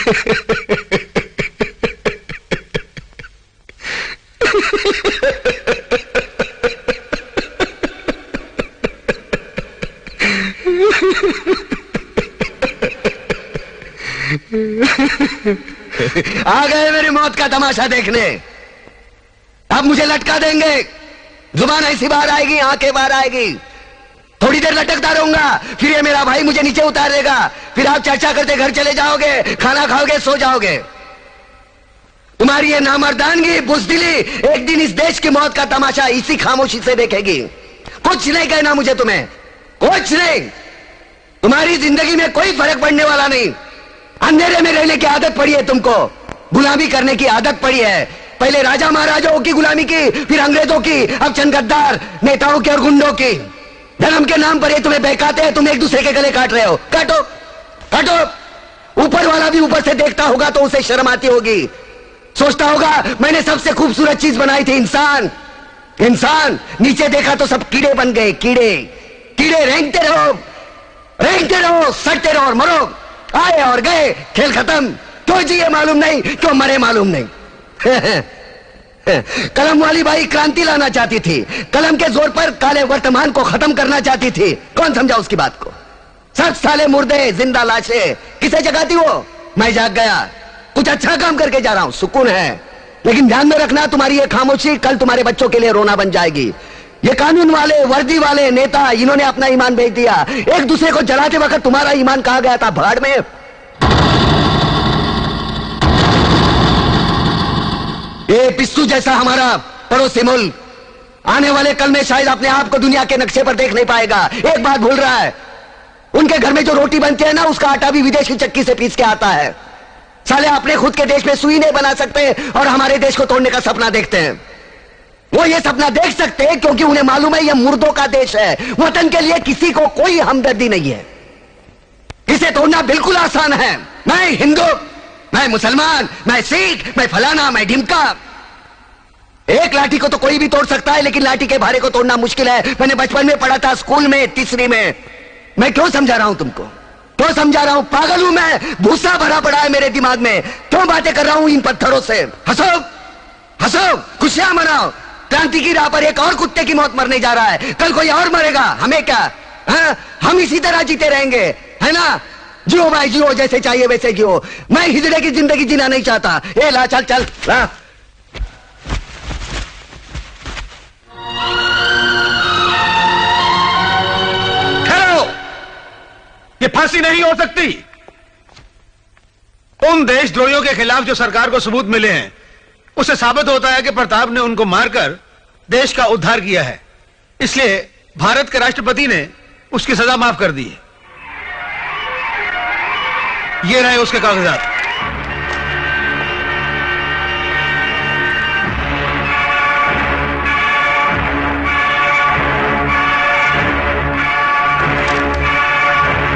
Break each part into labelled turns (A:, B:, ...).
A: आ गए मेरी मौत का तमाशा देखने। अब मुझे लटका देंगे, जुबान ऐसी बाहर आएगी, आंखें बाहर आएगी, थोड़ी देर लटकता रहूंगा, फिर ये मेरा भाई मुझे नीचे उतार देगा, फिर आप चर्चा करते घर चले जाओगे, खाना खाओगे, सो जाओगे। तुम्हारी ये नामर्दानगी, बुज़दिली एक दिन इस देश की मौत का तमाशा इसी खामोशी से देखेगी। कुछ नहीं कहना मुझे, तुम्हें कुछ नहीं। तुम्हारी जिंदगी में कोई फर्क पड़ने वाला नहीं। अंधेरे में रहने की आदत पड़ी है तुमको, गुलामी करने की आदत पड़ी है। पहले राजा महाराजाओं की गुलामी की, फिर अंग्रेजों की, अब चंद गद्दार नेताओं की और गुंडों की। धर्म के नाम पर ये तुम्हें बहकाते हैं, तुम एक दूसरे के गले काट रहे हो। काटो काटो। ऊपर वाला भी ऊपर से देखता होगा तो उसे शर्म आती होगी, सोचता होगा मैंने सबसे खूबसूरत चीज बनाई थी, इंसान। इंसान नीचे देखा तो सब कीड़े बन गए, कीड़े कीड़े। रेंगते रहो, सड़ते रहो और मरो। आए और गए, खेल खत्म। क्यों जिए मालूम नहीं, क्यों मरे मालूम नहीं। कलम वाली बाई क्रांति लाना चाहती थी, कलम के जोर पर काले वर्तमान को खत्म करना चाहती थी। कौन समझा उसकी बात को? सब साले मुर्दे, जिंदा लाशें। किसे जगाती वो? मैं जाग गया, कुछ अच्छा काम करके जा रहा हूं, सुकून है। लेकिन ध्यान में रखना, तुम्हारी ये खामोशी कल तुम्हारे बच्चों के लिए रोना बन जाएगी। ये कानून वाले, वर्दी वाले नेता, इन्होंने अपना ईमान बेच दिया। एक दूसरे को जलाते वक्त तुम्हारा ईमान कहां गया था? भाड़ में। ये पिस्सू जैसा हमारा पड़ोसी मुल्क आने वाले कल में शायद अपने आप को दुनिया के नक्शे पर देख नहीं पाएगा। एक बात भूल रहा है, उनके घर में जो रोटी बनती है ना, उसका आटा भी विदेशी चक्की से पीस के आता है। साले अपने खुद के देश में सुई नहीं बना सकते और हमारे देश को तोड़ने का सपना देखते हैं। वो ये सपना देख सकते हैं क्योंकि उन्हें मालूम है ये मुर्दों का देश है। वतन के लिए किसी को कोई हमदर्दी नहीं है। इसे तोड़ना बिल्कुल आसान है। मैं हिंदू, मैं मुसलमान, मैं सिख, मैं फलाना, मैं ढिमका। एक लाठी को तो कोई भी तोड़ सकता है, लेकिन लाठी के भारे को तोड़ना मुश्किल है। मैंने बचपन में पढ़ा था, स्कूल में, तीसरी में। मैं क्यों समझा रहा हूं तुमको? क्यों समझा रहा हूं? पागल हूं मैं? भूसा भरा पड़ा है मेरे दिमाग में। क्यों बातें कर रहा हूं इन पत्थरों से? हंसो हंसो, खुशियां मनाओ। क्रांति की राह पर एक और कुत्ते की मौत मरने जा रहा है, कल कोई और मरेगा। हमें क्या? हम इसी तरह जीते रहेंगे, है ना? जियो भाई जियो, जैसे चाहिए वैसे जियो। मैं हिजड़े की जिंदगी जीना नहीं चाहता। ए ला, चल चल ला।
B: ठहरो, ये फांसी नहीं हो सकती। उन देशद्रोहियों के खिलाफ जो सरकार को सबूत मिले हैं, उससे साबित होता है कि प्रताप ने उनको मारकर देश का उद्धार किया है। इसलिए भारत के राष्ट्रपति ने उसकी सजा माफ कर दी है। ये रहे उसके कागजात।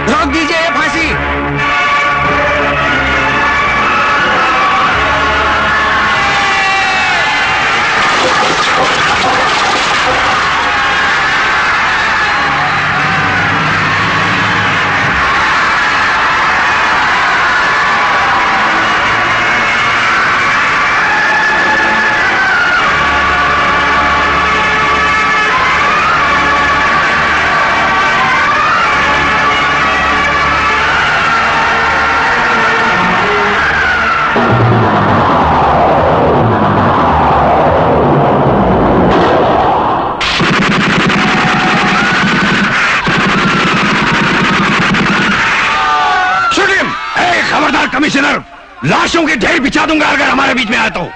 A: रोक दीजिए ये फांसी।
C: कमिश्नर, लाशों के ढेर बिछा दूंगा अगर हमारे बीच में आया तो।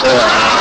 A: Yeah.